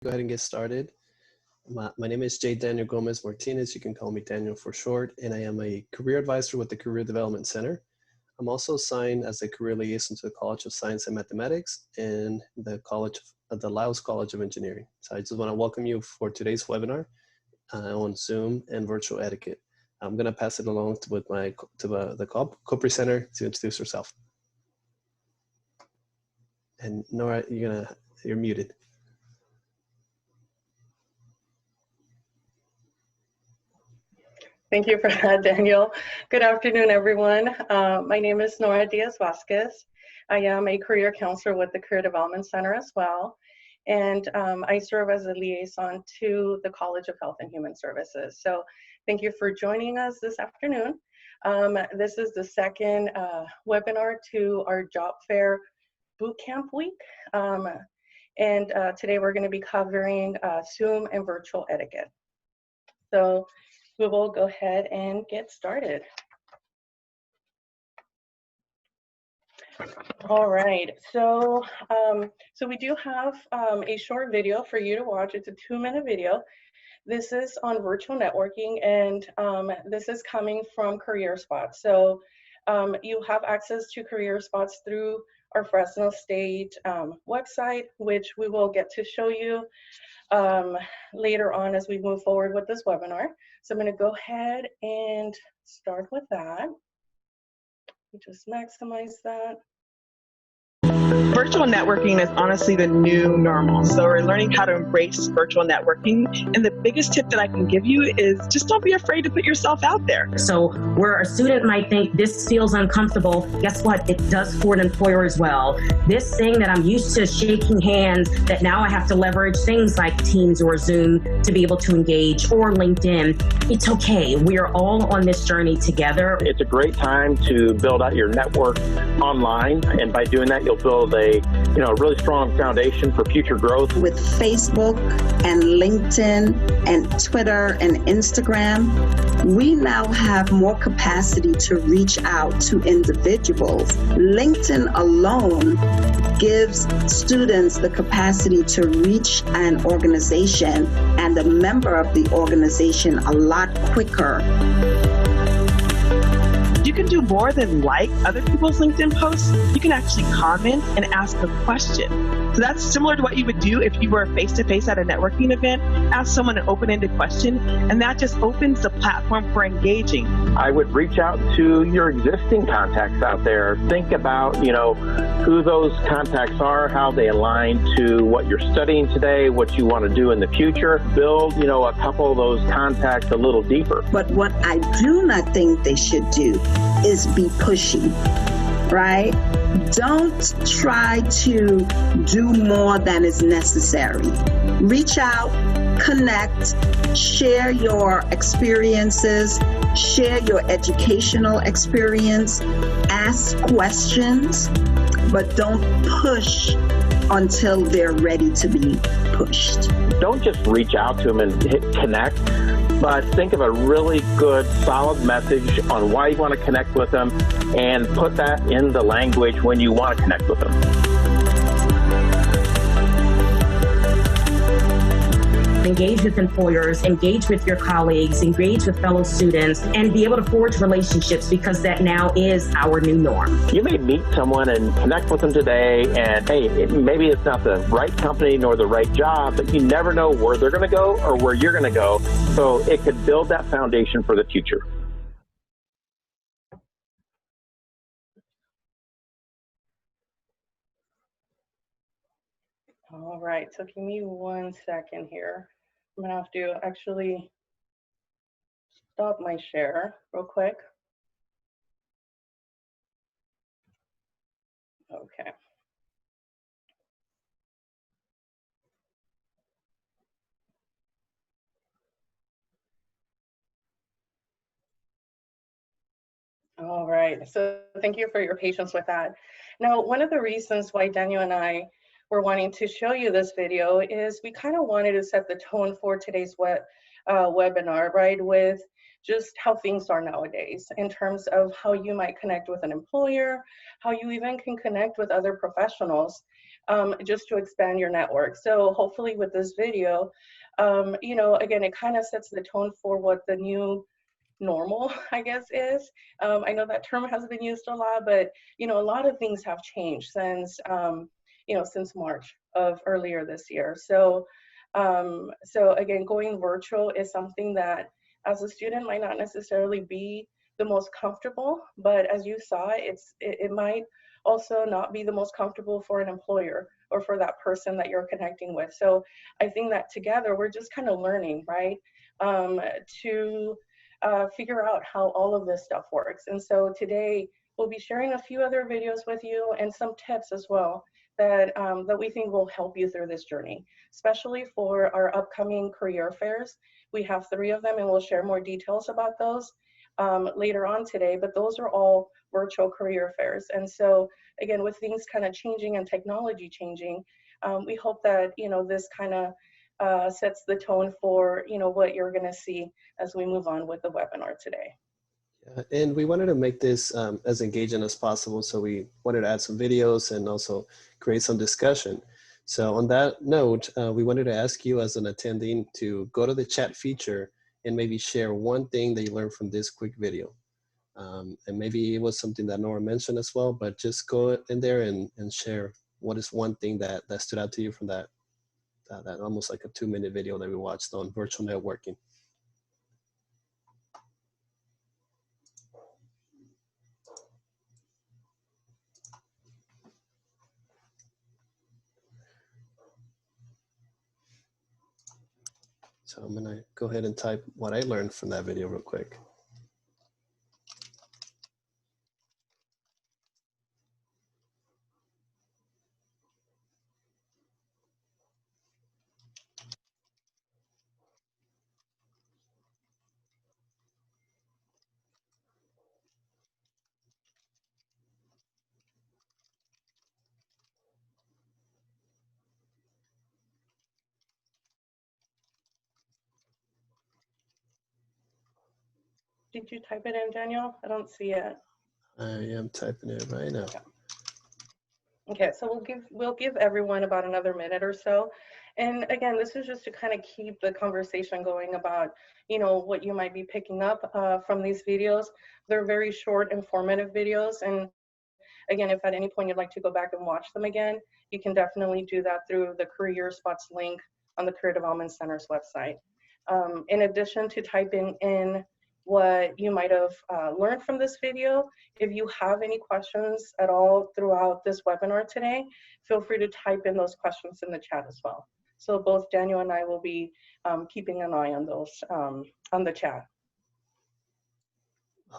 Go ahead and get started. My name is J. Daniel Gomez Martinez. You can call me Daniel for short, and I am a career advisor with the Career Development Center. I'm also assigned as a career liaison to the College of Science and Mathematics and the Laos College of Engineering. So I just want to welcome you for today's webinar on Zoom and virtual etiquette. I'm going to pass it along to the co-presenter to introduce herself. And Nora, you're muted. Thank you for that, Daniel. Good afternoon, everyone. My name is Nora Diaz-Vasquez. I am a career counselor with the Career Development Center as well. And I serve as a liaison to the College of Health and Human Services. So thank you for joining us this afternoon. This is the second webinar to our job fair bootcamp week. Today we're going to be covering Zoom and virtual etiquette. So we will go ahead and get started. All right, so we do have a short video for you to watch. It's a 2-minute video. This is on virtual networking, and this is coming from Career Spots. So you have access to Career Spots through our Fresno State website, which we will get to show you later on as we move forward with this webinar. So I'm going to go ahead and start with that. Just maximize that. Virtual networking is honestly the new normal. So we're learning how to embrace virtual networking. And the biggest tip that I can give you is just don't be afraid to put yourself out there. So where a student might think this feels uncomfortable, guess what? It does for an employer as well. This thing that I'm used to shaking hands, that now I have to leverage things like Teams or Zoom to be able to engage, or LinkedIn, it's okay. We are all on this journey together. It's a great time to build out your network online. And by doing that, you'll build a really strong foundation for future growth. With Facebook and LinkedIn and Twitter and Instagram, we now have more capacity to reach out to individuals. LinkedIn alone gives students the capacity to reach an organization and a member of the organization a lot quicker. You can do more than like other people's LinkedIn posts. You can actually comment and ask a question. So that's similar to what you would do if you were face-to-face at a networking event. Ask someone an open-ended question, and that just opens the platform for engaging. I would reach out to your existing contacts out there. Think about, who those contacts are, how they align to what you're studying today, what you want to do in the future. Build, a couple of those contacts a little deeper. But what I do not think they should do is be pushy, right? Don't try to do more than is necessary. Reach out, connect, share your experiences, share your educational experience, ask questions, but don't push until they're ready to be pushed. Don't just reach out to them and hit connect, but think of a really good, solid message on why you want to connect with them and put that in the language when you want to connect with them. Engage with employers, engage with your colleagues, engage with fellow students, and be able to forge relationships, because that now is our new norm. You may meet someone and connect with them today, and hey, maybe it's not the right company nor the right job, but you never know where they're going to go or where you're going to go. So it could build that foundation for the future. All right, so give me 1 second here. I'm gonna have to actually stop my share real quick. Okay. All right, so thank you for your patience with that. Now, one of the reasons why Daniel and I were wanting to show you this video is we kind of wanted to set the tone for today's webinar, right, with just how things are nowadays in terms of how you might connect with an employer, how you even can connect with other professionals just to expand your network. So hopefully with this video, again, it kind of sets the tone for what the new normal, I guess, is. I know that term has been used a lot, but a lot of things have changed since March of earlier this year. So again, going virtual is something that as a student might not necessarily be the most comfortable, but as you saw, it might also not be the most comfortable for an employer or for that person that you're connecting with. So I think that together we're just kind of learning, right, to figure out how all of this stuff works. And so today we'll be sharing a few other videos with you and some tips as well that we think will help you through this journey, especially for our upcoming career fairs. We have 3 of them, and we'll share more details about those later on today, but those are all virtual career fairs. And so again, with things kind of changing and technology changing, we hope that this kind of sets the tone for what you're going to see as we move on with the webinar today. And we wanted to make this as engaging as possible, so we wanted to add some videos and also create some discussion. So on that note, we wanted to ask you as an attending to go to the chat feature and maybe share one thing that you learned from this quick video. And maybe it was something that Nora mentioned as well, but just go in there and share what is one thing that stood out to you from that almost like a 2-minute video that we watched on virtual networking. So I'm gonna go ahead and type what I learned from that video real quick. Did you type it in, Daniel? I don't see it. I am typing it right now. Okay, so we'll give everyone about another minute or so. And again, this is just to kind of keep the conversation going about, what you might be picking up from these videos. They're very short, informative videos. And again, if at any point you'd like to go back and watch them again, you can definitely do that through the Career Spots link on the Career Development Center's website. In addition to typing in what you might have learned from this video, if you have any questions at all throughout this webinar today, feel free to type in those questions in the chat as well. So both Daniel and I will be keeping an eye on those on the chat.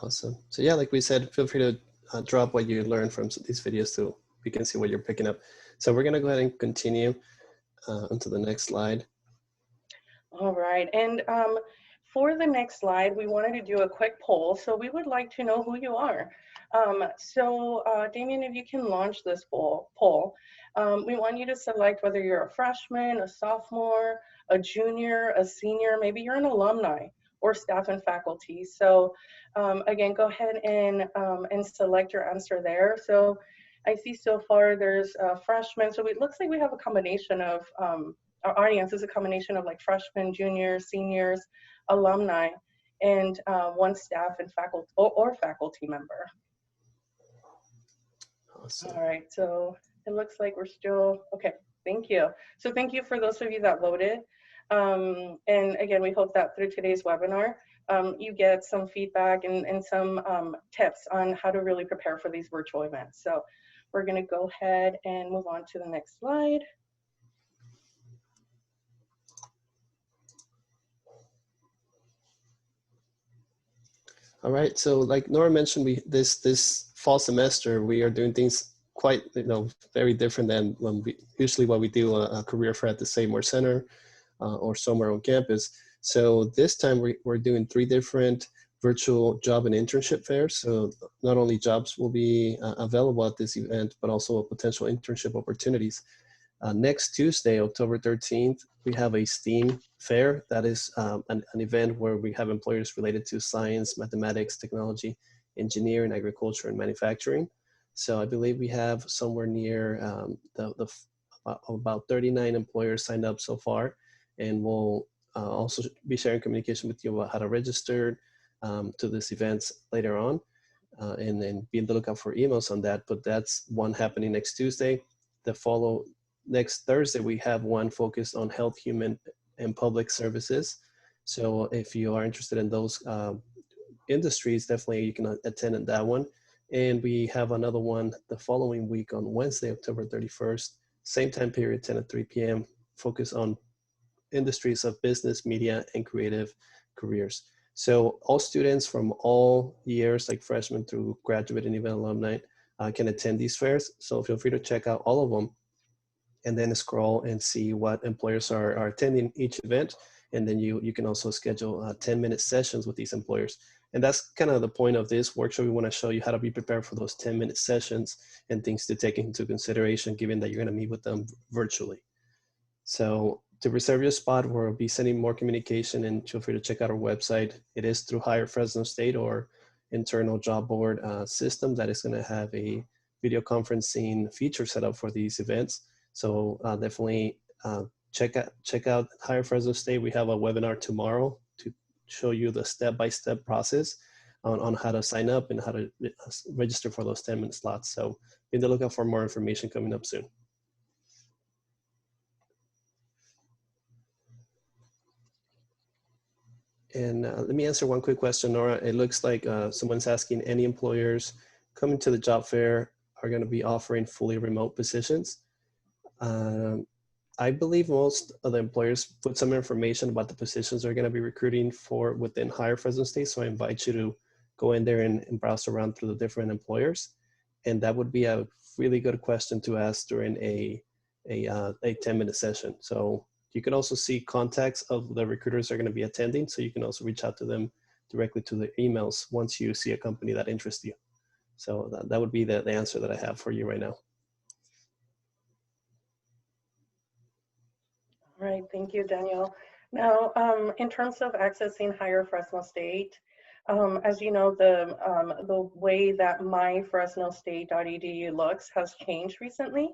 Awesome. So yeah, like we said, feel free to drop what you learned from these videos so we can see what you're picking up. So we're gonna go ahead and continue onto the next slide. All right, and for the next slide, we wanted to do a quick poll. So we would like to know who you are. Damien, if you can launch this poll, we want you to select whether you're a freshman, a sophomore, a junior, a senior, maybe you're an alumni or staff and faculty. So again, go ahead and select your answer there. So I see so far there's freshmen. So it looks like we have a combination of, our audience is a combination of like freshmen, juniors, seniors, alumni, and one staff and faculty or faculty member. Awesome. All right, so it looks like we're still, okay, thank you. So thank you for those of you that voted. And again, we hope that through today's webinar, you get some feedback and some tips on how to really prepare for these virtual events. So we're gonna go ahead and move on to the next slide. All right, so like Nora mentioned, this fall semester we are doing things quite very different than when we usually what we do a career fair at the Seymour Center or somewhere on campus. So this time we're doing 3 different virtual job and internship fairs. So not only jobs will be available at this event, but also potential internship opportunities. Next Tuesday, October 13th, we have a STEAM fair. That is an event where we have employers related to science, mathematics, technology, engineering, agriculture, and manufacturing. So I believe we have somewhere near about 39 employers signed up so far, and we'll also be sharing communication with you about how to register to these events later on, and then be on the lookout for emails on that. But that's one happening next Tuesday. Next Thursday, we have one focused on health, human, and public services. So if you are interested in those industries, definitely you can attend in that one. And we have another one the following week on Wednesday, October 31st, same time period, 10 to 3 p.m., focus on industries of business, media, and creative careers. So all students from all years, like freshmen through graduate and even alumni, can attend these fairs. So feel free to check out all of them and then scroll and see what employers are attending each event. And then you can also schedule 10-minute sessions with these employers. And that's kind of the point of this workshop. We want to show you how to be prepared for those 10-minute sessions and things to take into consideration, given that you're going to meet with them virtually. So to reserve your spot, we'll be sending more communication, and feel free to check out our website. It is through Hire Fresno State or internal job board system that is going to have a video conferencing feature set up for these events. So definitely check out Hire Fresno State. We have a webinar tomorrow to show you the step-by-step process on how to sign up and how to register for those 10-minute slots. So be on the lookout for more information coming up soon. And let me answer one quick question, Nora. It looks like someone's asking, any employers coming to the job fair are going to be offering fully remote positions? I believe most of the employers put some information about the positions they're going to be recruiting for within Hire Fresno State. So I invite you to go in there and browse around through the different employers. And that would be a really good question to ask during a 10-minute session. So you can also see contacts of the recruiters that are going to be attending. So you can also reach out to them directly to the emails once you see a company that interests you. So that would be the answer that I have for you right now. All right, thank you, Daniel. Now, in terms of accessing Hire Fresno State, as you know, the way that myfresnostate.edu looks has changed recently.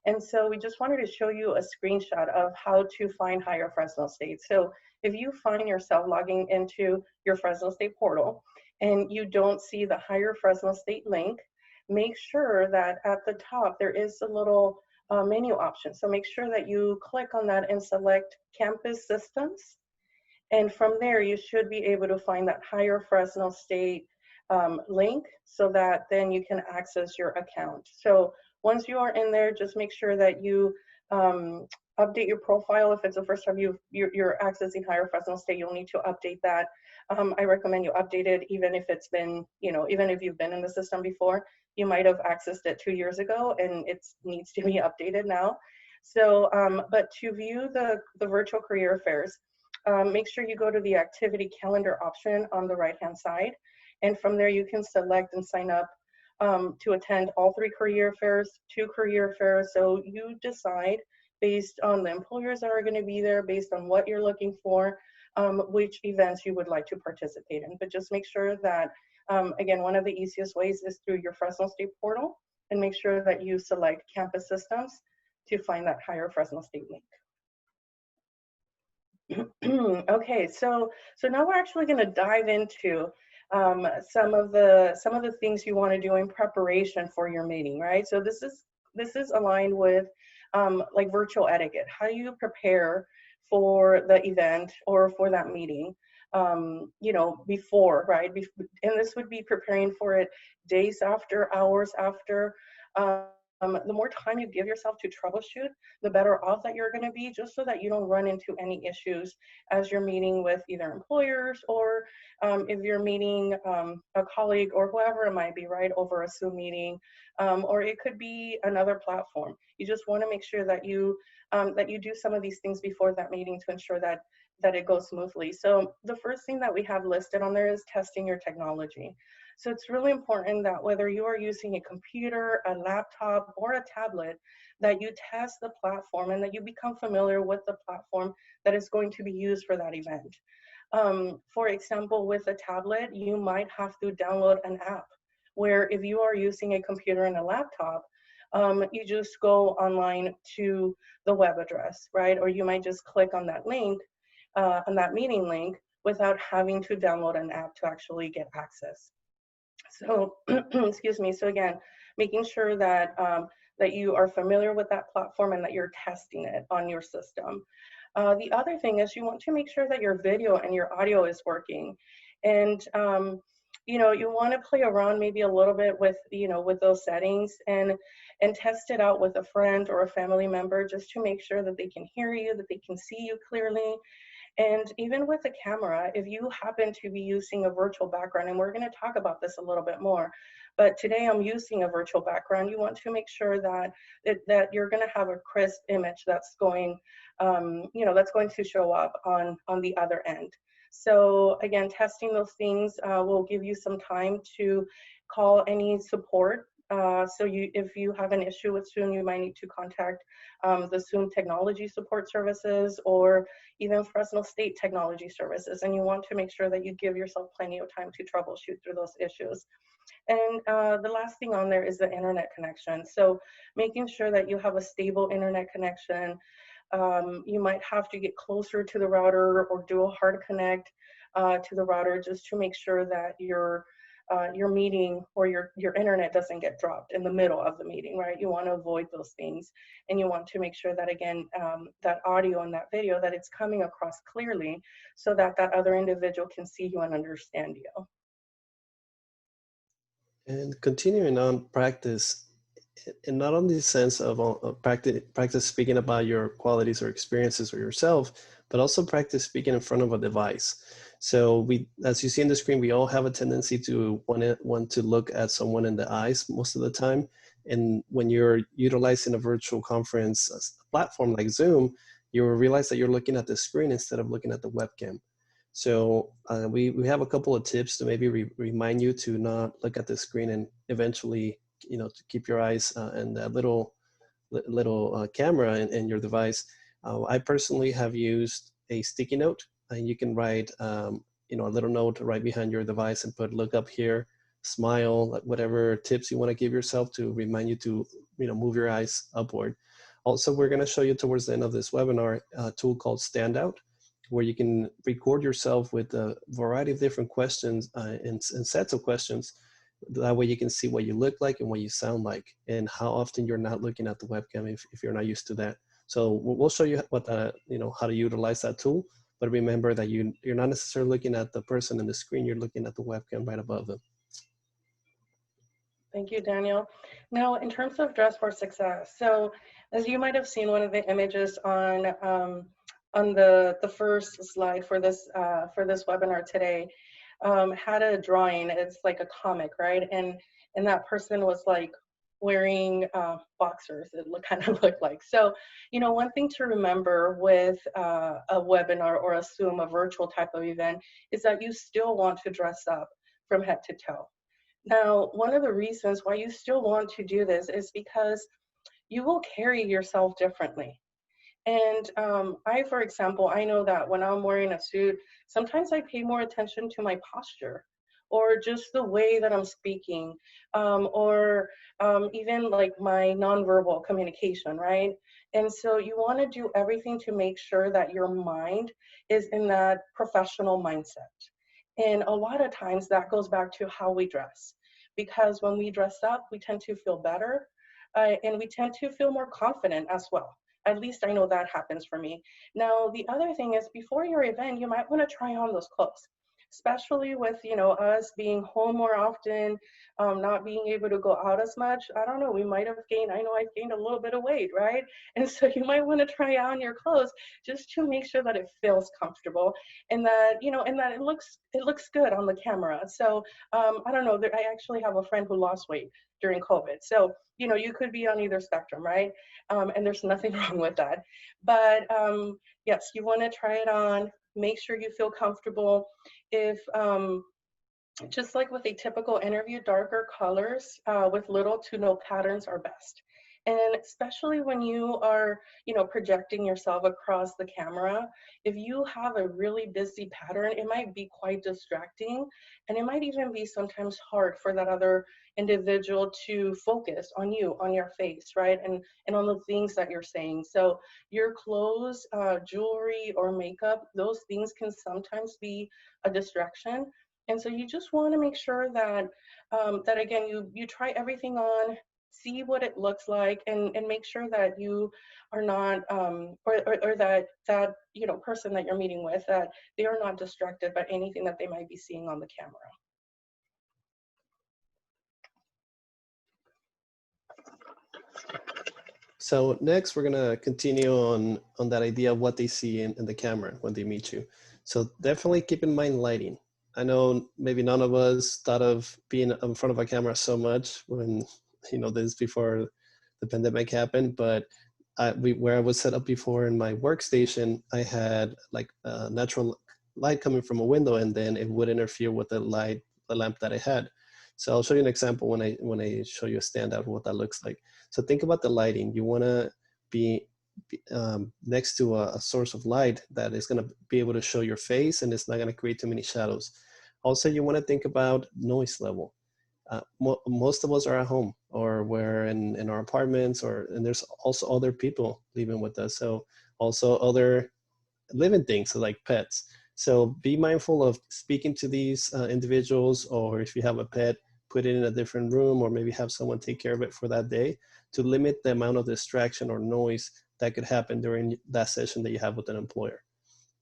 And so we just wanted to show you a screenshot of how to find Hire Fresno State. So if you find yourself logging into your Fresno State portal and you don't see the Hire Fresno State link, make sure that at the top there is a little menu option. So make sure that you click on that and select Campus Systems. And from there, you should be able to find that Hire Fresno State link so that then you can access your account. So once you are in there, just make sure that you update your profile. If it's the first time you're accessing Hire Fresno State, you'll need to update that. I recommend you update it, even if it's been, even if you've been in the system before. You might have accessed it 2 years ago and it needs to be updated now. So, but to view the virtual career fairs, make sure you go to the activity calendar option on the right-hand side. And from there, you can select and sign up to attend all 3 career fairs, 2 career fairs. So you decide based on the employers that are going to be there, based on what you're looking for, which events you would like to participate in. But just make sure that, again, one of the easiest ways is through your Fresno State portal, and make sure that you select Campus Systems to find that Hire Fresno State link. Okay, so now we're actually going to dive into some of the things you want to do in preparation for your meeting, right? So this is aligned with like virtual etiquette. How do you prepare for the event or for that meeting? Before, right? And this would be preparing for it days after, hours after. The more time you give yourself to troubleshoot, the better off that you're going to be, just so that you don't run into any issues as you're meeting with either employers or if you're meeting a colleague or whoever it might be, right, over a Zoom meeting, or it could be another platform. You just want to make sure that you do some of these things before that meeting to ensure that it goes smoothly. So the first thing that we have listed on there is testing your technology. So it's really important that whether you are using a computer, a laptop, or a tablet, that you test the platform and that you become familiar with the platform that is going to be used for that event. For example, with a tablet, you might have to download an app where if you are using a computer and a laptop, you just go online to the web address, right? Or you might just click on that link, on that meeting link, without having to download an app to actually get access. So, excuse me. So again, making sure that that you are familiar with that platform and that you're testing it on your system. The other thing is you want to make sure that your video and your audio is working, and you know, you want to play around maybe a little bit with, you know, with those settings and test it out with a friend or a family member just to make sure that they can hear you, that they can see you clearly. And even with the camera, if you happen to be using a virtual background, and we're going to talk about this a little bit more, but today I'm using a virtual background, you want to make sure that that you're going to have a crisp image that's going, you know, that's going to show up on the other end. So again, testing those things will give you some time to call any support. So if you have an issue with Zoom, you might need to contact the Zoom Technology Support Services or even Fresno State Technology Services, and you want to make sure that you give yourself plenty of time to troubleshoot through those issues. And the last thing on there is the internet connection. So making sure that you have a stable internet connection. You might have to get closer to the router or do a hard connect to the router just to make sure that your meeting or your internet doesn't get dropped in the middle of the meeting, right? You want to avoid those things, and you want to make sure that, again, that audio and that video, that it's coming across clearly so that that other individual can see you and understand you. And continuing on practice, and not only the sense of practice speaking about your qualities or experiences or yourself, but also practice speaking in front of a device. So we, as you see in the screen, we all have a tendency to want to look at someone in the eyes most of the time. And when you're utilizing a virtual conference platform like Zoom, you'll realize that you're looking at the screen instead of looking at the webcam. So we have a couple of tips to maybe remind you to not look at the screen and eventually, you know, to keep your eyes and that little camera in your device. I personally have used a sticky note, and you can write, you know, a little note right behind your device and put "look up here," smile, like whatever tips you want to give yourself to remind you to, you know, move your eyes upward. Also, we're going to show you towards the end of this webinar a tool called Standout, where you can record yourself with a variety of different questions and sets of questions. That way you can see what you look like and what you sound like, and how often you're not looking at the webcam if you're not used to that. So we'll show you what you know, how to utilize that tool. But remember that you're not necessarily looking at the person in the screen, you're looking at the webcam right above them. Thank you, Daniel. Now, in terms of Dress for Success, so as you might have seen, one of the images on the first slide for this webinar today had a drawing. It's like a comic, right? And that person was like wearing boxers. It kind of looked like. So, you know, one thing to remember with a webinar or a Zoom, a virtual type of event, is that you still want to dress up from head to toe. Now, one of the reasons why you still want to do this is because you will carry yourself differently. And for example, I know that when I'm wearing a suit, sometimes I pay more attention to my posture or just the way that I'm speaking, or even like my nonverbal communication, right? And so you want to do everything to make sure that your mind is in that professional mindset. And a lot of times that goes back to how we dress, because when we dress up, we tend to feel better, and we tend to feel more confident as well. At least I know that happens for me. Now, the other thing is, before your event, you might want to try on those clothes, especially with, you know, us being home more often, not being able to go out as much. I don't know, we might have gained, I know I've gained a little bit of weight, right? And so you might want to try on your clothes just to make sure that it feels comfortable and that, you know, and that it looks good on the camera. So I don't know, I actually have a friend who lost weight during COVID. So, you know, you could be on either spectrum, right? And there's nothing wrong with that. But yes, you want to try it on, make sure you feel comfortable. If just like with a typical interview, darker colors with little to no patterns are best. And especially when you are, projecting yourself across the camera, if you have a really busy pattern, it might be quite distracting. And it might even be sometimes hard for that other individual to focus on you, on your face, right? And on the things that you're saying. So your clothes, jewelry, or makeup, those things can sometimes be a distraction. And so you just want to make sure that that again, you try everything on, see what it looks like, and make sure that you are not or that person that you're meeting with, that they are not distracted by anything that they might be seeing on the camera. So next, we're gonna continue on that idea of what they see in the camera when they meet you. So definitely keep in mind lighting. I know maybe none of us thought of being in front of a camera so much when, this before the pandemic happened, but where I was set up before in my workstation, I had like natural light coming from a window, and then it would interfere with the lamp that I had. So I'll show you an example when I show you a standout of what that looks like. So think about the lighting. You want to be next to a source of light that is going to be able to show your face, and it's not going to create too many shadows. Also, you want to think about noise level. Most of us are at home, or we're in our apartments, and there's also other people living with us. So also other living things, so like pets. So be mindful of speaking to these individuals, or if you have a pet, put it in a different room, or maybe have someone take care of it for that day, to limit the amount of distraction or noise that could happen during that session that you have with an employer.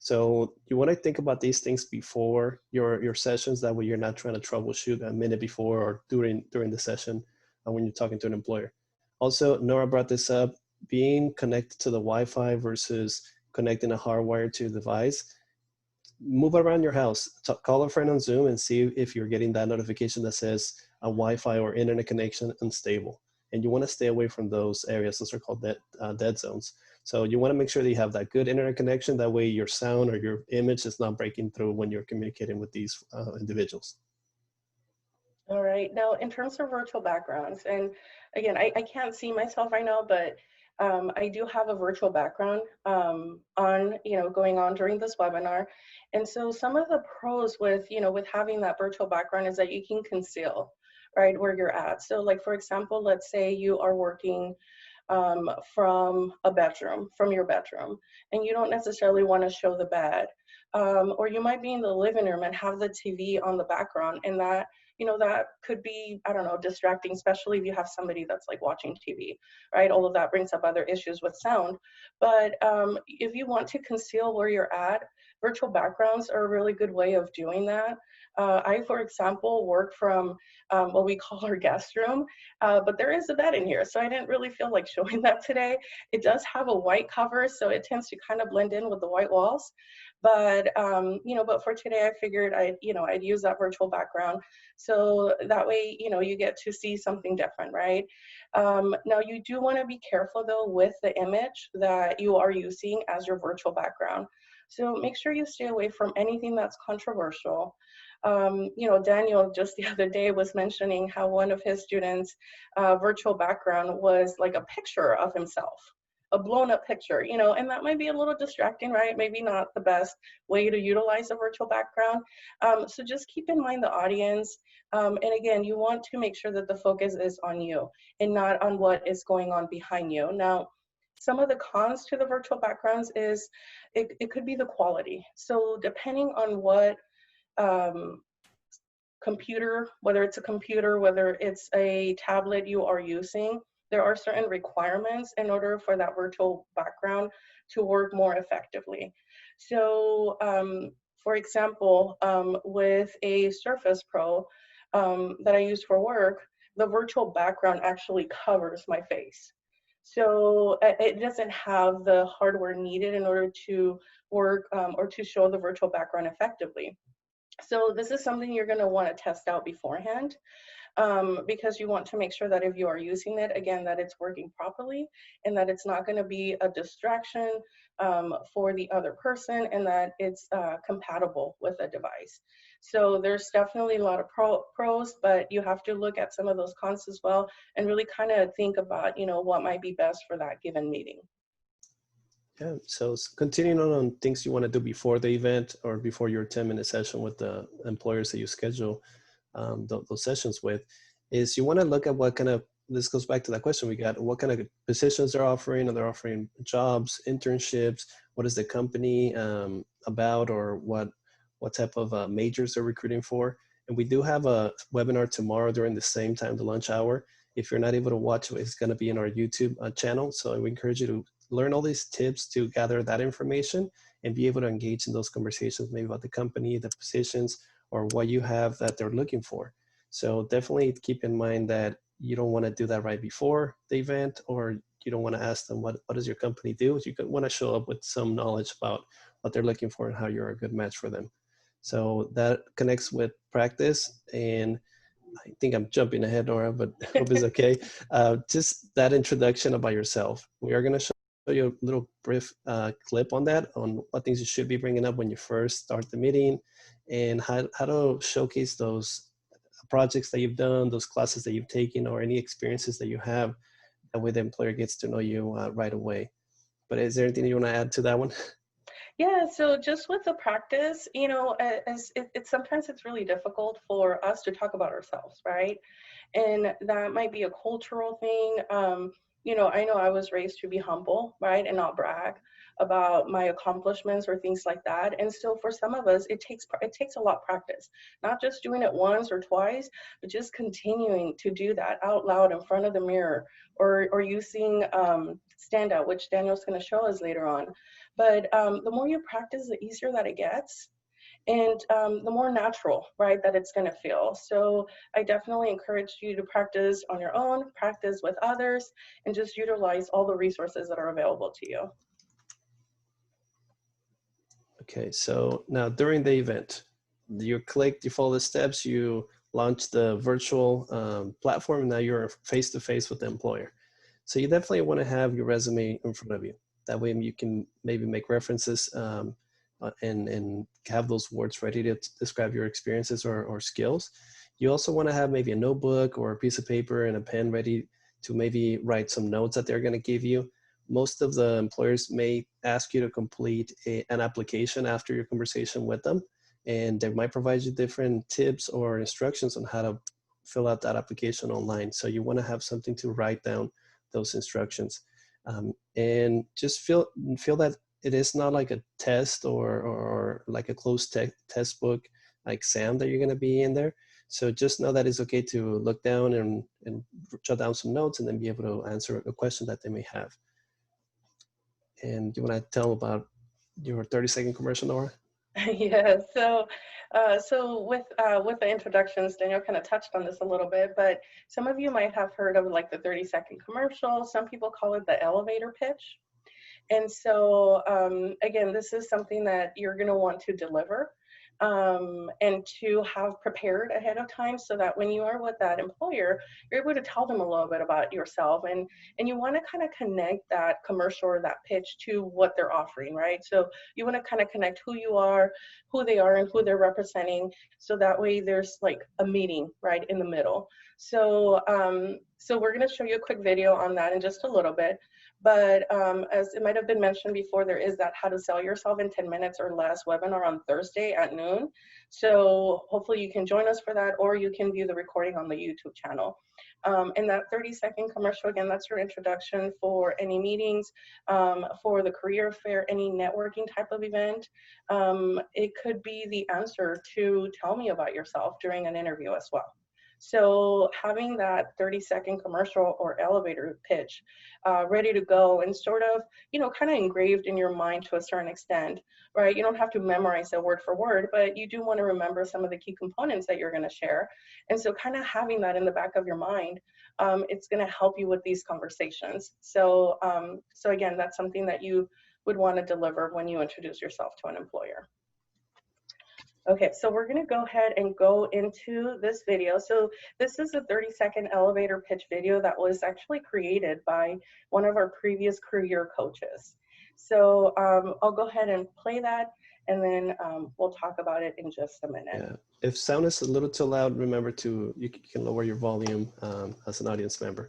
So you want to think about these things before your sessions. That way you're not trying to troubleshoot a minute before or during the session when you're talking to an employer. Also, Nora brought this up, being connected to the Wi-Fi versus connecting a hardwire to the device. Move around your house. Call a friend on Zoom and see if you're getting that notification that says a Wi-Fi or internet connection unstable. And you want to stay away from those areas. Those are called dead zones. So you want to make sure that you have that good internet connection. That way your sound or your image is not breaking through when you're communicating with these individuals. All right. Now, in terms of virtual backgrounds, and again, I can't see myself right now, but I do have a virtual background going on during this webinar. And so some of the pros with having that virtual background is that you can conceal, right, where you're at. So like, for example, let's say you are working from your bedroom, and you don't necessarily want to show the bed. Or you might be in the living room and have the TV on the background, and that could be, I don't know, distracting, especially if you have somebody that's like watching TV, right? All of that brings up other issues with sound. But if you want to conceal where you're at, virtual backgrounds are a really good way of doing that. I, for example, work from what we call our guest room, but there is a bed in here, so I didn't really feel like showing that today. It does have a white cover, so it tends to kind of blend in with the white walls. But but for today, I figured I'd use that virtual background, so that way you get to see something different, right? Now you do want to be careful though with the image that you are using as your virtual background. So make sure you stay away from anything that's controversial. Daniel just the other day was mentioning how one of his students' virtual background was like a picture of himself, a blown up picture, and that might be a little distracting, right? Maybe not the best way to utilize a virtual background. So just keep in mind the audience. And again, you want to make sure that the focus is on you and not on what is going on behind you. Now, some of the cons to the virtual backgrounds is it could be the quality. So depending on what computer, whether it's a computer, whether it's a tablet you are using, there are certain requirements in order for that virtual background to work more effectively. So for example, with a Surface Pro that I use for work, the virtual background actually covers my face. So it doesn't have the hardware needed in order to work or to show the virtual background effectively. So this is something you're going to want to test out beforehand. because you want to make sure that if you are using it, again, that it's working properly and that it's not going to be a distraction for the other person, and that it's compatible with a device. So there's definitely a lot of pros, but you have to look at some of those cons as well and really kind of think about, what might be best for that given meeting. Yeah, so continuing on things you want to do before the event or before your 10-minute session with the employers that you schedule those sessions with, is you want to look at what kind of, this goes back to that question we got, what kind of positions they're offering. Are they offering jobs, internships? What is the company about, or what type of majors they're recruiting for? And we do have a webinar tomorrow during the same time, the lunch hour. If you're not able to watch it, it's going to be in our YouTube channel. So we encourage you to learn all these tips to gather that information and be able to engage in those conversations, maybe about the company, the positions, or what you have that they're looking for. So definitely keep in mind that you don't want to do that right before the event, or you don't want to ask them, what does your company do? You want to show up with some knowledge about what they're looking for and how you're a good match for them. So that connects with practice. And I think I'm jumping ahead, Nora, but hope it's okay. Just that introduction about yourself. We are going to show you a little brief clip on that, on what things you should be bringing up when you first start the meeting, and how to showcase those projects that you've done, those classes that you've taken, or any experiences that you have. That way the employer gets to know you right away. But is there anything you want to add to that one? Yeah, so just with the practice, as sometimes it's really difficult for us to talk about ourselves, right? And that might be a cultural thing. I know I was raised to be humble, right, and not brag about my accomplishments or things like that. And still, for some of us, it takes a lot of practice, not just doing it once or twice, but just continuing to do that out loud in front of the mirror, or using standout, which Daniel's going to show us later on. But the more you practice, the easier that it gets, and the more natural, right, that it's going to feel. So I definitely encourage you to practice on your own, practice with others, and just utilize all the resources that are available to you. Okay, so now during the event, you follow the steps, you launch the virtual platform, and now you're face-to-face with the employer. So you definitely want to have your resume in front of you. That way you can maybe make references and have those words ready to describe your experiences or skills. You also want to have maybe a notebook or a piece of paper and a pen ready to maybe write some notes that they're going to give you. Most of the employers may ask you to complete an application after your conversation with them, and they might provide you different tips or instructions on how to fill out that application online. So you want to have something to write down those instructions, and just feel that it is not like a test or like a closed test book exam that you're going to be in there. So just know that it's okay to look down and jot down some notes and then be able to answer a question that they may have. And you want to tell about your 30-second commercial, Nora? Yeah, so with the introductions, Daniel kind of touched on this a little bit, but some of you might have heard of like the 30-second commercial. Some people call it the elevator pitch. And so again, this is something that you're going to want to deliver and to have prepared ahead of time, so that when you are with that employer, you're able to tell them a little bit about yourself, and you want to kind of connect that commercial or that pitch to what they're offering, right? So you want to kind of connect who you are, who they are, and who they're representing, so that way there's like a meeting right in the middle. So so we're going to show you a quick video on that in just a little bit. But as it might have been mentioned before, there is that How to Sell Yourself in 10 Minutes or Less webinar on Thursday at noon. So hopefully you can join us for that, or you can view the recording on the YouTube channel. And that 30-second commercial, again, that's your introduction for any meetings, for the career fair, any networking type of event. It could be the answer to tell me about yourself during an interview as well. So having that 30-second commercial or elevator pitch ready to go and sort of, kind of engraved in your mind to a certain extent, right? You don't have to memorize it word for word, but you do want to remember some of the key components that you're going to share. And so kind of having that in the back of your mind, it's going to help you with these conversations. So, so again, that's something that you would want to deliver when you introduce yourself to an employer. Okay, so we're going to go ahead and go into this video. So this is a 30-second elevator pitch video that was actually created by one of our previous career coaches. So I'll go ahead and play that, and then we'll talk about it in just a minute. Yeah. If sound is a little too loud, remember you can lower your volume as an audience member.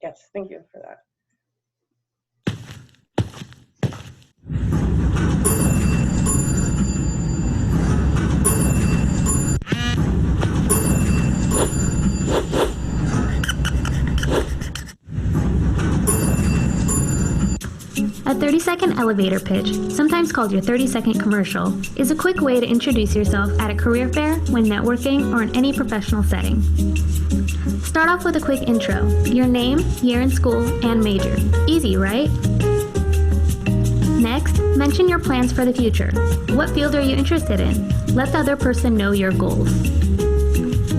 Yes, thank you for that. A 30-second elevator pitch, sometimes called your 30-second commercial, is a quick way to introduce yourself at a career fair, when networking, or in any professional setting. Start off with a quick intro, your name, year in school, and major. Easy, right? Next, mention your plans for the future. What field are you interested in? Let the other person know your goals.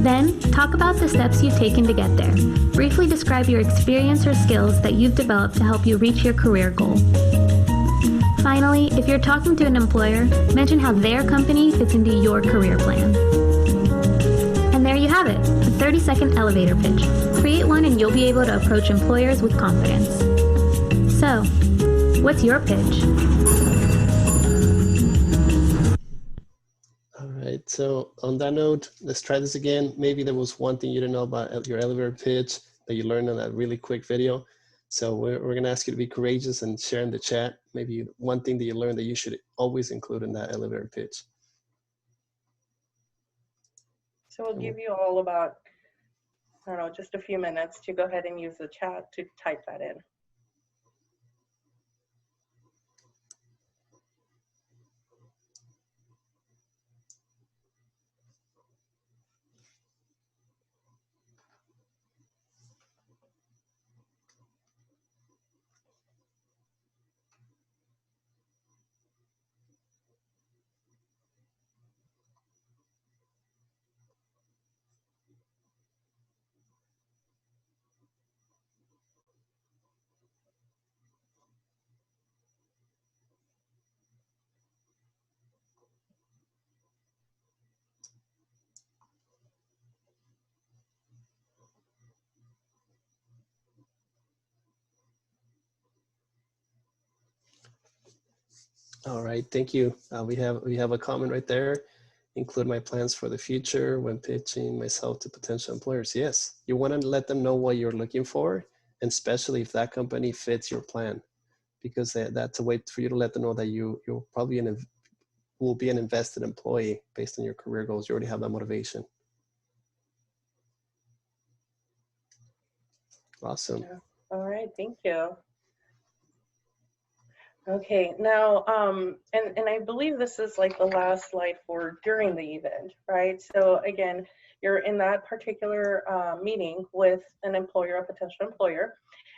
Then, talk about the steps you've taken to get there. Briefly describe your experience or skills that you've developed to help you reach your career goal. Finally, if you're talking to an employer, mention how their company fits into your career plan. And there you have it, a 30-second elevator pitch. Create one and you'll be able to approach employers with confidence. So, what's your pitch? So on that note, let's try this again. Maybe there was one thing you didn't know about your elevator pitch that you learned in that really quick video. So we're going to ask you to be courageous and share in the chat. Maybe one thing that you learned that you should always include in that elevator pitch. So we'll give you all about, I don't know, just a few minutes to go ahead and use the chat to type that in. All right, thank you. We have a comment right there. Include my plans for the future when pitching myself to potential employers. Yes, you want to let them know what you're looking for, and especially if that company fits your plan, because that's a way for you to let them know that you'll probably will be an invested employee based on your career goals. You already have that motivation. Awesome. Yeah. All right, thank you. Okay, now, and I believe this is like the last slide for during the event, right? So again, you're in that particular meeting with an employer, a potential employer.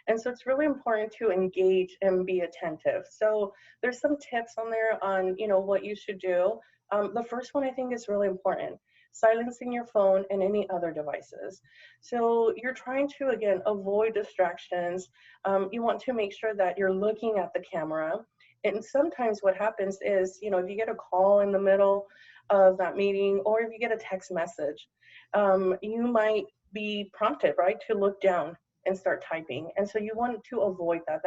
And so it's really important to engage and be attentive. So there's some tips on there on, what you should do. The first one I think is really important. Silencing your phone and any other devices. So you're trying to, again, avoid distractions. You want to make sure that you're looking at the camera. And sometimes what happens is, if you get a call in the middle of that meeting, or if you get a text message, you might be prompted, right, to look down and start typing. And so you want to avoid that.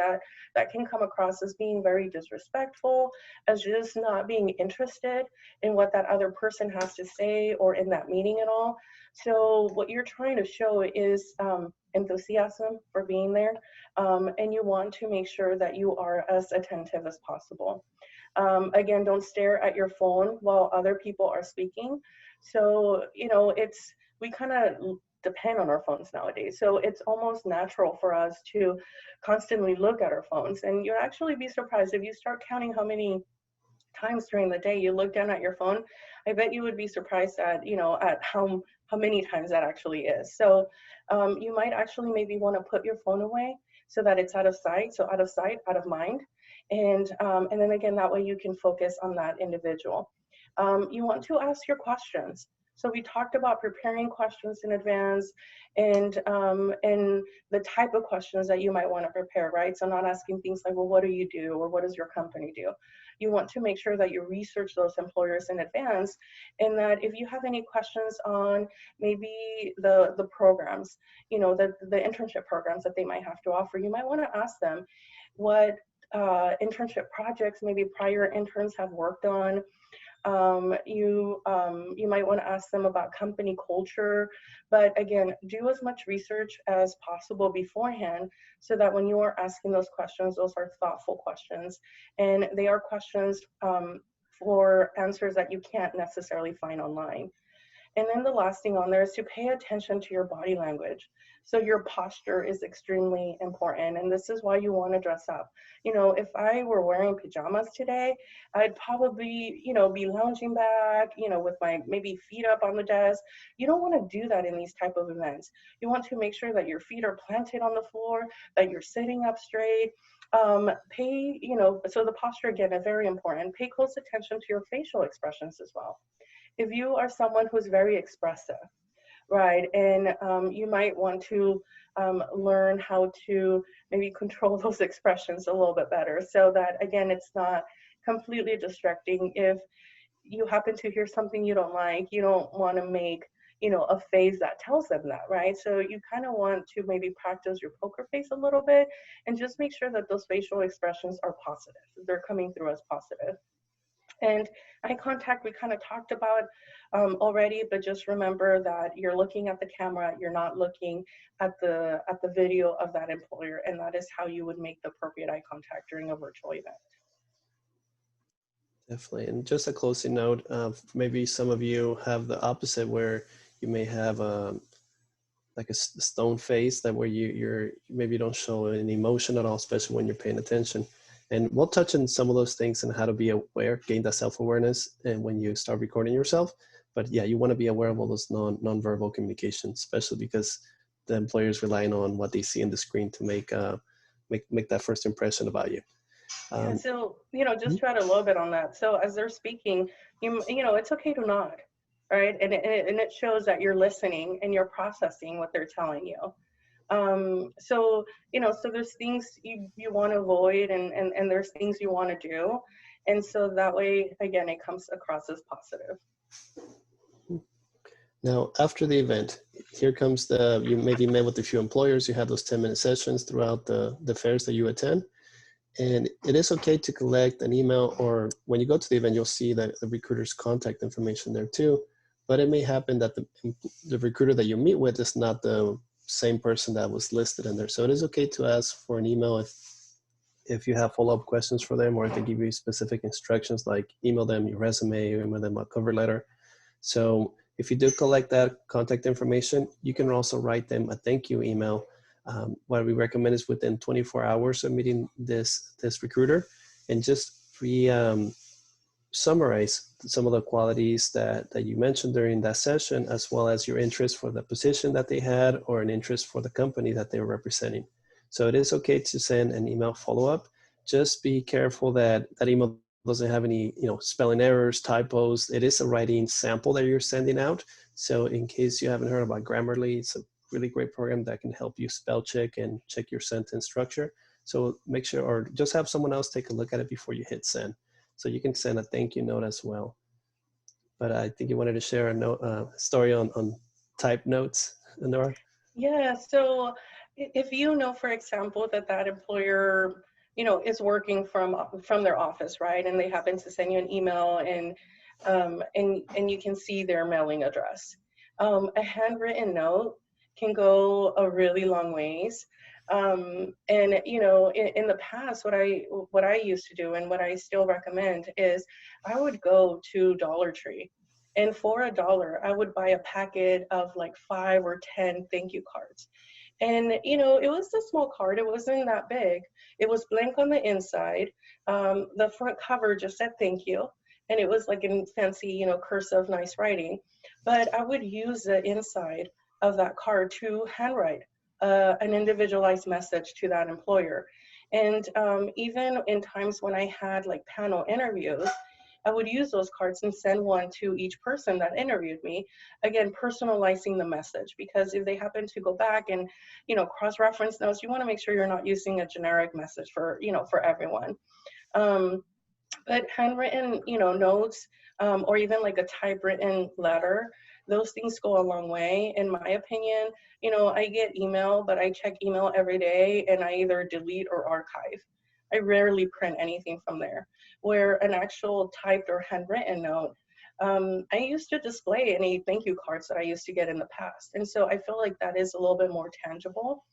That can come across as being very disrespectful, as just not being interested in what that other person has to say or in that meeting at all. So what you're trying to show is enthusiasm for being there, and you want to make sure that you are as attentive as possible. Again, don't stare at your phone while other people are speaking. So, we kind of depend on our phones nowadays. So it's almost natural for us to constantly look at our phones. And you'll actually be surprised if you start counting how many times during the day you look down at your phone. I bet you would be surprised at, at how many times that actually is. So you might actually maybe want to put your phone away so that it's out of sight. So out of sight, out of mind. And then again, that way you can focus on that individual. You want to ask your questions. So we talked about preparing questions in advance and the type of questions that you might want to prepare, right? So not asking things like, well, what do you do? Or what does your company do? You want to make sure that you research those employers in advance, and that if you have any questions on maybe the programs, you know, the internship programs that they might have to offer, you might want to ask them what internship projects maybe prior interns have worked on. You might want to ask them about company culture, but again, do as much research as possible beforehand so that when you are asking those questions, those are thoughtful questions, and they are questions for answers that you can't necessarily find online. And then the last thing on there is to pay attention to your body language. So your posture is extremely important, and this is why you want to dress up. You know, if I were wearing pajamas today, I'd probably, you know, be lounging back, you know, with my maybe feet up on the desk. You don't want to do that in these type of events. You want to make sure that your feet are planted on the floor, that you're sitting up straight. You know, so the posture again is very important. Pay close attention to your facial expressions as well. If you are someone who's very expressive, right, and you might want to learn how to maybe control those expressions a little bit better so that, again, it's not completely distracting. If you happen to hear something you don't like, you don't want to make, you know, a face that tells them that, right? So you kind of want to maybe practice your poker face a little bit and just make sure that those facial expressions are positive. They're coming through as positive. And eye contact, we kind of talked about already, but just remember that you're looking at the camera, you're not looking at the video of that employer, and that is how you would make the appropriate eye contact during a virtual event. Definitely. And just a closing note, maybe some of you have the opposite where you may have like a stone face that where you maybe don't show any emotion at all, especially when you're paying attention. And we'll touch on some of those things and how to be aware, gain that self-awareness, and when you start recording yourself. But yeah, you want to be aware of all those non-verbal communications, especially because the employer is relying on what they see on the screen to make that first impression about you. Yeah, so, you know, just to add a little bit on that. So as they're speaking, you know, it's okay to nod, right? And it shows that you're listening and you're processing what they're telling you. So, you know, so there's things you want to avoid and there's things you want to do. And so that way, again, it comes across as positive. Now, after the event, here comes you maybe met with a few employers, you have those 10-minute sessions throughout the fairs that you attend. And it is okay to collect an email, or when you go to the event, you'll see that the recruiter's contact information there too. But it may happen that the recruiter that you meet with is not the same person that was listed in there. So it is okay to ask for an email if you have follow-up questions for them, or if they give you specific instructions, like email them your resume or email them a cover letter. So if you do collect that contact information, you can also write them a thank you email. What we recommend is within 24 hours of meeting this recruiter, and just summarize some of the qualities that you mentioned during that session, as well as your interest for the position that they had or an interest for the company that they were representing. So it is okay to send an email follow-up. Just be careful that that email doesn't have any, you know, spelling errors, typos. It is a writing sample that you're sending out. So in case you haven't heard about Grammarly, it's a really great program that can help you spell check and check your sentence structure. So make sure, or just have someone else take a look at it before you hit send. So you can send a thank you note as well. But I think you wanted to share a story on type notes, Nora? Yeah, so if you know, for example, that employer, you know, is working from their office, right? And they happen to send you an email and you can see their mailing address. A handwritten note can go a really long ways. And you know, in the past, what I used to do and what I still recommend is I would go to Dollar Tree, and for $1, I would buy a packet of like 5 or 10 thank you cards. And you know, it was a small card, it wasn't that big. It was blank on the inside. The front cover just said thank you, and it was like in fancy, you know, cursive, nice writing. But I would use the inside of that card to handwrite an individualized message to that employer. And even in times when I had like panel interviews, I would use those cards and send one to each person that interviewed me. Again, personalizing the message, because if they happen to go back and, cross-reference notes, you want to make sure you're not using a generic message for, for everyone. But handwritten, notes, or even like a typewritten letter, those things go a long way, in my opinion. I get email, but I check email every day and I either delete or archive. I rarely print anything from there. Where an actual typed or handwritten note, I used to display any thank you cards that I used to get in the past. And so I feel like that is a little bit more tangible.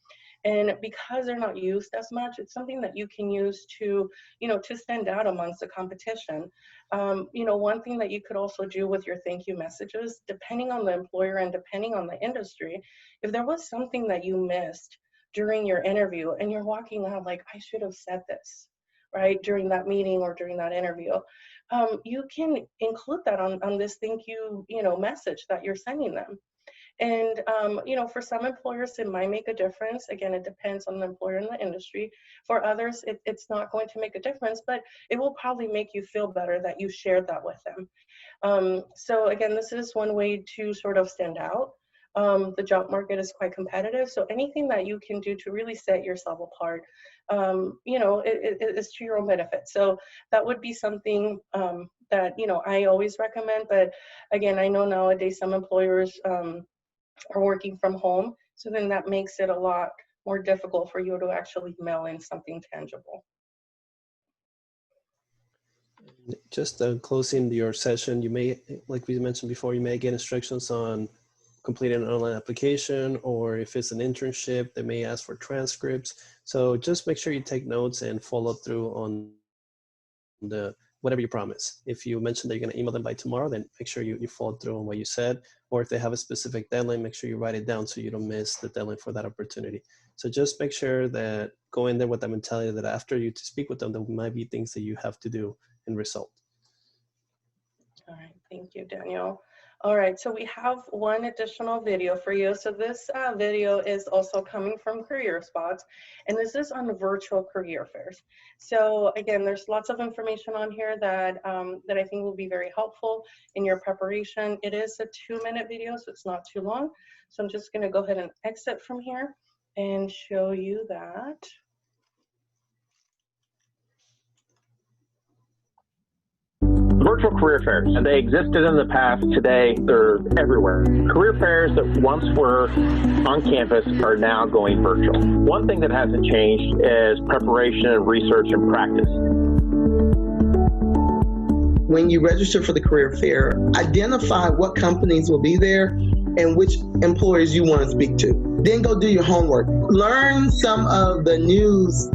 And because they're not used as much, it's something that you can use to, to stand out amongst the competition. One thing that you could also do with your thank you messages, depending on the employer and depending on the industry, if there was something that you missed during your interview and you're walking out like, I should have said this, right, during that meeting or during that interview, you can include that on this thank you, message that you're sending them. And, for some employers, it might make a difference. Again, it depends on the employer and the industry. For others, it's not going to make a difference, but it will probably make you feel better that you shared that with them. So again, this is one way to sort of stand out. The job market is quite competitive. So anything that you can do to really set yourself apart, it is to your own benefit. So that would be something that, I always recommend. But again, I know nowadays some employers are working from home. So then that makes it a lot more difficult for you to actually mail in something tangible. Just closing your session, you may, like we mentioned before, you may get instructions on completing an online application, or if it's an internship, they may ask for transcripts. So just make sure you take notes and follow through on whatever you promise. If you mentioned that you're going to email them by tomorrow, then make sure you follow through on what you said. Or if they have a specific deadline, make sure you write it down so you don't miss the deadline for that opportunity. So just make sure that go in there with the mentality that after you speak with them, there might be things that you have to do and result. All right, thank you, Daniel. All right, so we have one additional video for you. So this video is also coming from Career Spots, and this is on virtual career fairs. So again, there's lots of information on here that I think will be very helpful in your preparation. It is a 2-minute video, so it's not too long. So I'm just gonna go ahead and exit from here and show you that. Virtual career fairs, and they existed in the past. Today, they're everywhere. Career fairs that once were on campus are now going virtual. One thing that hasn't changed is preparation and research and practice. When you register for the career fair, identify what companies will be there and which employers you want to speak to. Then go do your homework. Learn some of the news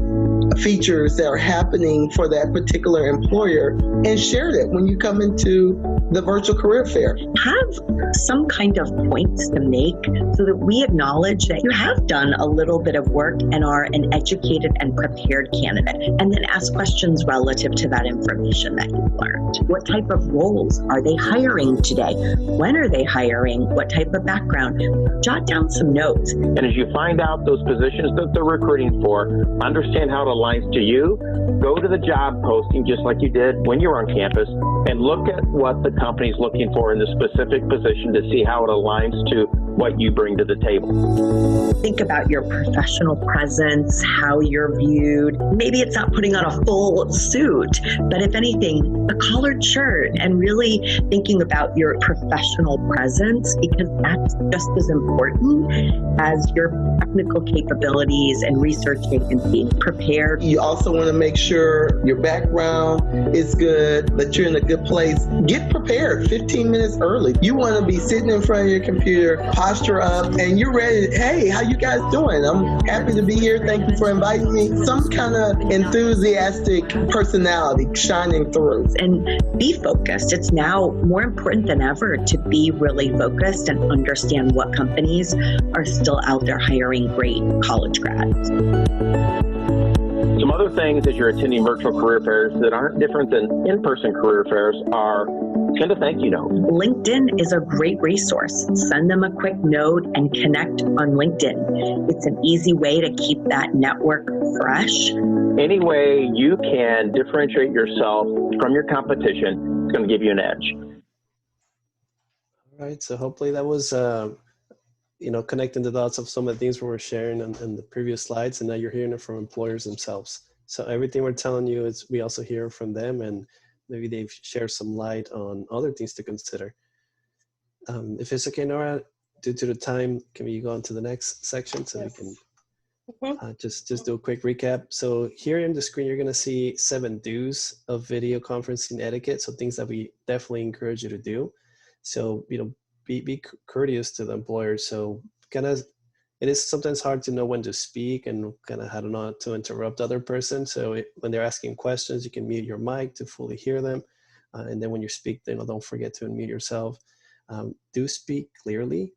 features that are happening for that particular employer and share that when you come into the virtual career fair. Have some kind of points to make so that we acknowledge that you have done a little bit of work and are an educated and prepared candidate, and then ask questions relative to that information that you've learned. What type of roles are they hiring today? When are they hiring? What type of background? Jot down some notes. And as you find out those positions that they're recruiting for, understand how it aligns to you, go to the job posting just like you did when you were on campus and look at what the company's looking for in the specific position to see how it aligns to what you bring to the table. Think about your professional presence, how you're viewed. Maybe it's not putting on a full suit, but if anything, a collared shirt, and really thinking about your professional presence, because that's just as important as your technical capabilities and research agency. Prepared. You also want to make sure your background is good, that you're in a good place. Get prepared 15 minutes early. You want to be sitting in front of your computer, posture up, and you're ready. Hey, how you guys doing? I'm happy to be here. Thank you for inviting me. Some kind of enthusiastic personality shining through. And be focused. It's now more important than ever to be really focused and understand what companies are still out there hiring great college grads. Some other things as you're attending virtual career fairs that aren't different than in-person career fairs are send a thank you note. LinkedIn is a great resource. Send them a quick note and connect on LinkedIn. It's an easy way to keep that network fresh. Any way you can differentiate yourself from your competition, it's going to give you an edge. All right, so hopefully that was connecting the dots of some of the things we were sharing in the previous slides, and now you're hearing it from employers themselves. So everything we're telling you is we also hear from them, and maybe they've shared some light on other things to consider. If it's okay, Nora, due to the time, can we go on to the next section so Yes. we can just do a quick recap? So here in the screen, you're going to see 7 do's of video conferencing etiquette. So things that we definitely encourage you to do. So, be courteous to the employer. So it is sometimes hard to know when to speak and kind of how to not to interrupt the other person. So when they're asking questions, you can mute your mic to fully hear them. And then when you speak, don't forget to unmute yourself. Do speak clearly.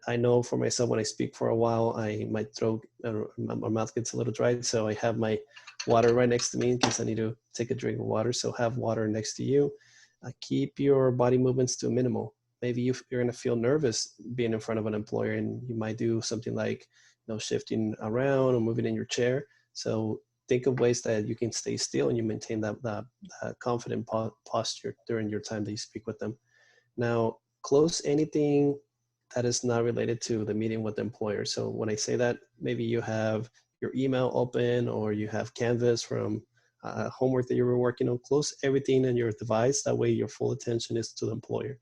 I know for myself, when I speak for a while, my throat, my mouth gets a little dry. So I have my water right next to me in case I need to take a drink of water. So have water next to you. Keep your body movements to a minimal. Maybe you're going to feel nervous being in front of an employer, and you might do something like, shifting around or moving in your chair. So think of ways that you can stay still and you maintain that confident posture during your time that you speak with them. Now, close anything that is not related to the meeting with the employer. So when I say that, maybe you have your email open or you have Canvas from homework that you were working on. Close everything on your device. That way your full attention is to the employer.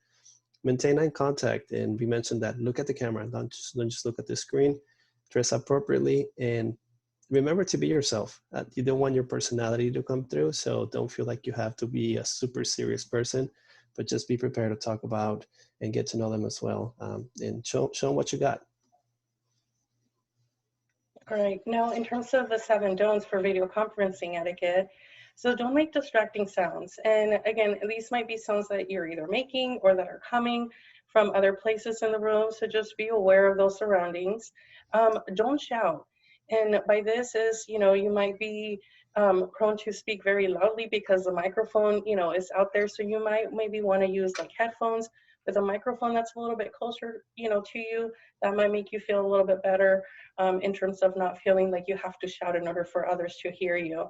Maintain eye contact, and we mentioned that. Look at the camera, don't just look at the screen. Dress appropriately, and remember to be yourself. You don't want your personality to come through, so don't feel like you have to be a super serious person, but just be prepared to talk about and get to know them as well, and show them what you got. All right, now in terms of the 7 don'ts for video conferencing etiquette, so don't make distracting sounds. And again, these might be sounds that you're either making or that are coming from other places in the room. So just be aware of those surroundings. Don't shout. And by this is, you might be prone to speak very loudly because the microphone, is out there. So you might maybe want to use like headphones with a microphone that's a little bit closer, to you. That might make you feel a little bit better in terms of not feeling like you have to shout in order for others to hear you.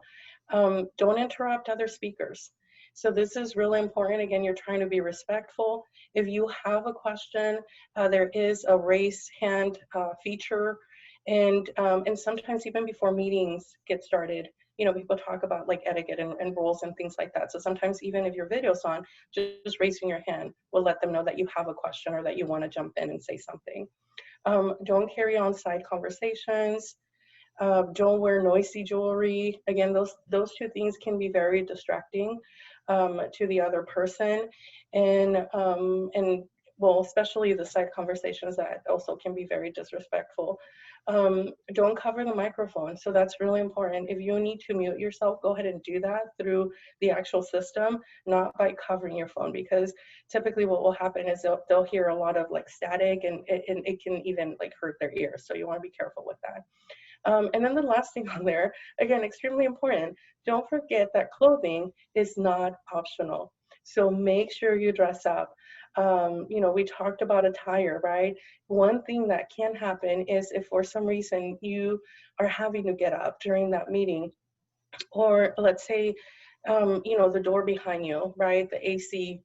Don't interrupt other speakers. So this is really important. Again, you're trying to be respectful. If you have a question, there is a raise hand feature, and sometimes even before meetings get started, people talk about like etiquette and rules and things like that. So sometimes even if your video's on, just raising your hand will let them know that you have a question or that you want to jump in and say something. Don't carry on side conversations. Don't wear noisy jewelry. Again, those 2 things can be very distracting to the other person, and well, especially the side conversations that also can be very disrespectful. Don't cover the microphone. So that's really important. If you need to mute yourself, go ahead and do that through the actual system, not by covering your phone, because typically what will happen is they'll hear a lot of like static, and it can even like hurt their ears. So you want to be careful with that. And then the last thing on there, again, extremely important, don't forget that clothing is not optional. So make sure you dress up. We talked about attire, right? One thing that can happen is if for some reason you are having to get up during that meeting, or let's say, the door behind you, right? The AC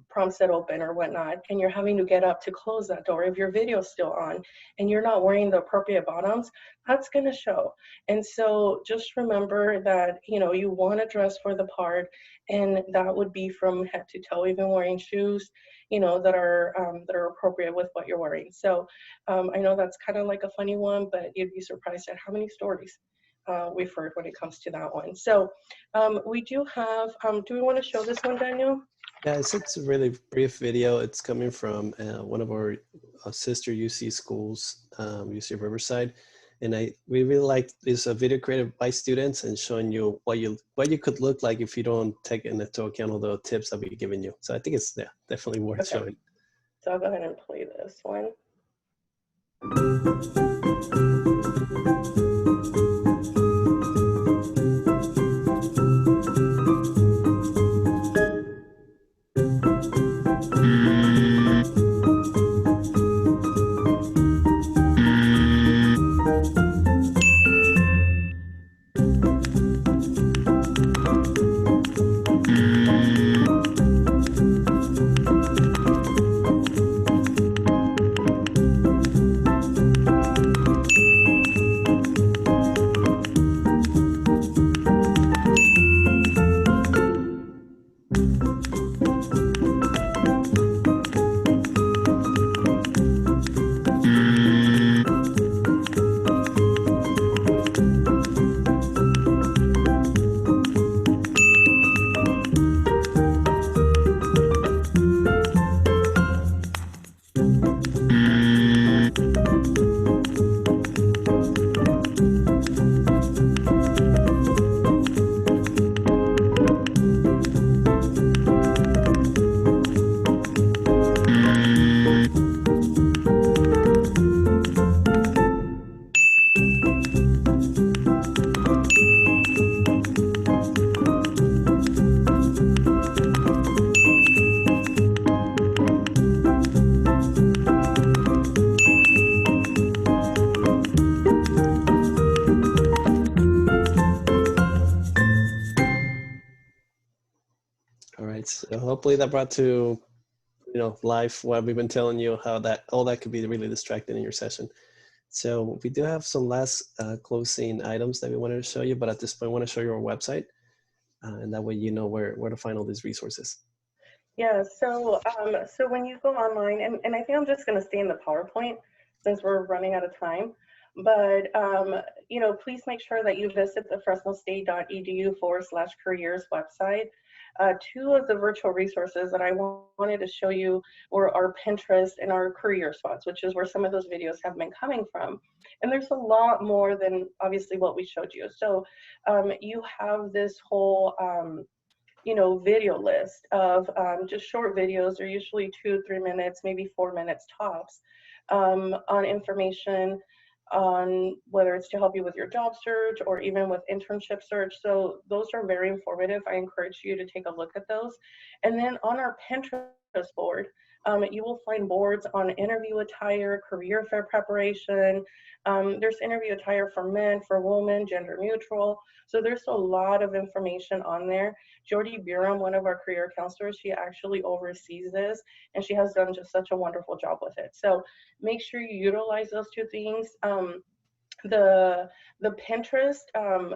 prompts it open or whatnot, and you're having to get up to close that door. If your video's still on and you're not wearing the appropriate bottoms, that's going to show. And so just remember that, you want to dress for the part, and that would be from head to toe, even wearing shoes, that are appropriate with what you're wearing. So I know that's kind of like a funny one, but you'd be surprised at how many stories we've heard when it comes to that one. So we do have, do we want to show this one, Daniel? Yeah, it's a really brief video. It's coming from one of our sister UC schools, UC Riverside, and we really like this video created by students and showing you what you could look like if you don't take into account all the tips that we've given you. So I think it's definitely worth showing. So I'll go ahead and play this one. hopefully that brought to life what we've been telling you, how that all that could be really distracting in your session. So we do have some last closing items that we wanted to show you, but at this point I want to show you our website, and that way you know where to find all these resources. Yeah, so when you go online, and I think I'm just going to stay in the PowerPoint since we're running out of time, but please make sure that you visit the fresnostate.edu/careers website. Two of the virtual resources that I wanted to show you were our Pinterest and our career spots, which is where some of those videos have been coming from. And there's a lot more than obviously what we showed you. So you have this whole video list of just short videos. They're usually 2-3 minutes, maybe 4 minutes tops, on information on whether it's to help you with your job search or even with internship search. So those are very informative. I encourage you to take a look at those. And then on our Pinterest board, you will find boards on interview attire, career fair preparation. There's interview attire for men, for women, gender neutral. So there's a lot of information on there. Jordy Buram, one of our career counselors, she actually oversees this, and she has done just such a wonderful job with it. So make sure you utilize those two things. The Pinterest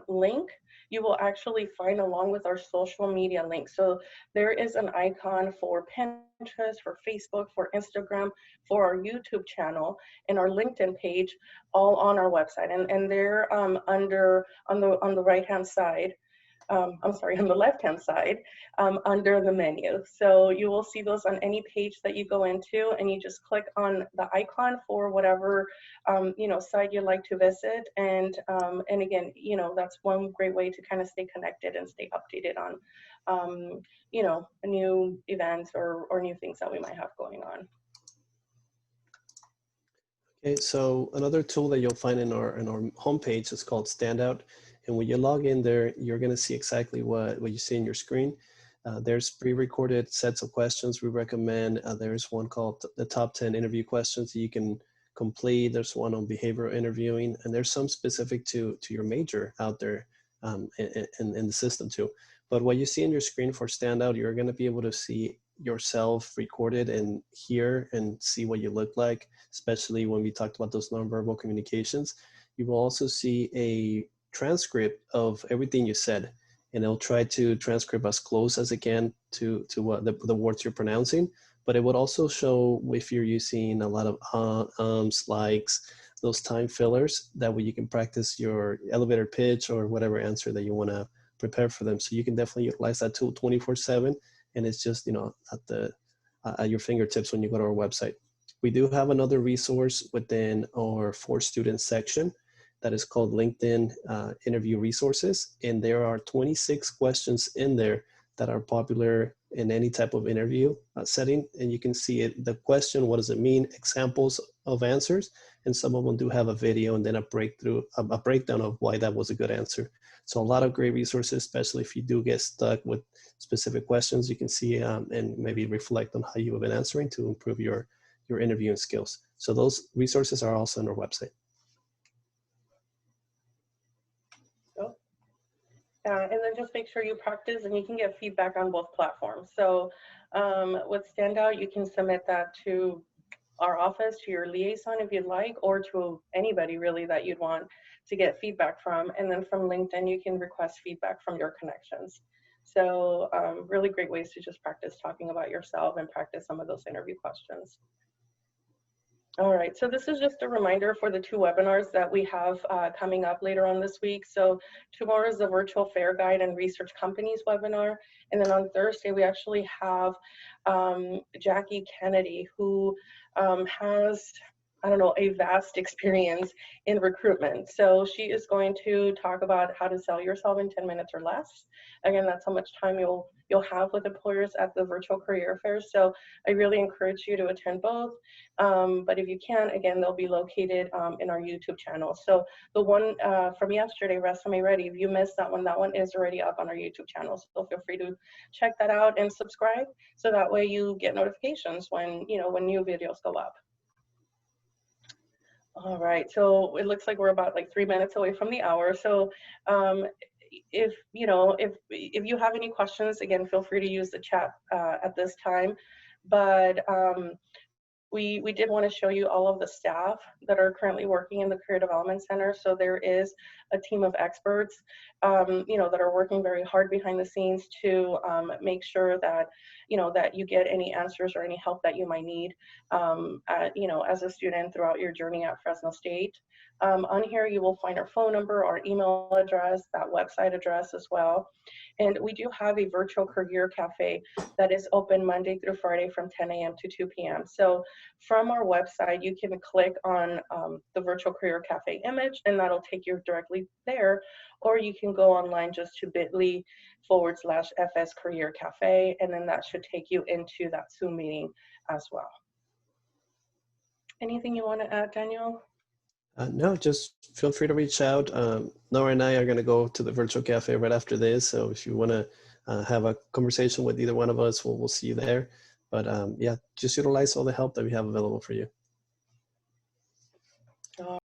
link you will actually find along with our social media link. So there is an icon for Pinterest, for Facebook, for Instagram, for our YouTube channel, and our LinkedIn page, all on our website. And they're on the right-hand side. On the left-hand side, under the menu. So you will see those on any page that you go into, and you just click on the icon for whatever site you'd like to visit. And again, that's one great way to kind of stay connected and stay updated on new events or new things that we might have going on. Okay, so another tool that you'll find in our homepage is called Standout. And when you log in there, you're going to see exactly what you see in your screen. There's pre-recorded sets of questions we recommend. There's one called the top 10 interview questions that you can complete. There's one on behavioral interviewing, and there's some specific to your major out there in the system too. But what you see in your screen for Standout, you're going to be able to see yourself recorded and hear and see what you look like, especially when we talked about those nonverbal communications. You will also see a transcript of everything you said, and it'll try to transcribe as close as it can to what the words you're pronouncing, but it would also show if you're using a lot of ums, likes, those time fillers. That way you can practice your elevator pitch or whatever answer that you want to prepare for them. So you can definitely utilize that tool 24/7, and it's just at your fingertips when you go to our website. We do have another resource within our for students section that is called LinkedIn interview resources. And there are 26 questions in there that are popular in any type of interview setting. And you can see it, the question, what does it mean, examples of answers. And some of them do have a video and then a breakdown of why that was a good answer. So a lot of great resources, especially if you do get stuck with specific questions, you can see and maybe reflect on how you have been answering to improve your interviewing skills. So those resources are also on our website. And then just make sure you practice, and you can get feedback on both platforms. So with Standout, you can submit that to our office, to your liaison if you'd like, or to anybody really that you'd want to get feedback from. And then from LinkedIn, you can request feedback from your connections. So really great ways to just practice talking about yourself and practice some of those interview questions. All right, so this is just a reminder for the 2 webinars that we have coming up later on this week. So tomorrow is the Virtual Fair Guide and Research Companies webinar. And then on Thursday, we actually have Jackie Kennedy, who has, a vast experience in recruitment. So she is going to talk about how to sell yourself in 10 minutes or less. Again, that's how much time you'll have with employers at the virtual career fairs. So I really encourage you to attend both. But if you can, again, they'll be located in our YouTube channel. So the one from yesterday, Resume Ready, if you missed that one is already up on our YouTube channel. So feel free to check that out and subscribe, so that way you get notifications when new videos go up. All right, so it looks like we're about 3 minutes away from the hour. So if you know, if you have any questions, again, feel free to use the chat at this time. But we did want to show you all of the staff that are currently working in the Career Development Center. So there is a team of experts, you know, that are working very hard behind the scenes to make sure that, you know, that you get any answers or any help that you might need, you know, as a student throughout your journey at Fresno State. On here, you will find our phone number, our email address, that website address as well. And we do have a virtual career cafe that is open Monday through Friday from 10 a.m. to 2 p.m. So from our website, you can click on the virtual career cafe image, and that'll take you directly there. Or you can go online just to bit.ly/FS Career Cafe, and then that should take you into that Zoom meeting as well. Anything you want to add, Daniel? No, just feel free to reach out. Nora and I are going to go to the virtual cafe right after this. So if you want to have a conversation with either one of us, we'll see you there. But yeah, just utilize all the help that we have available for you.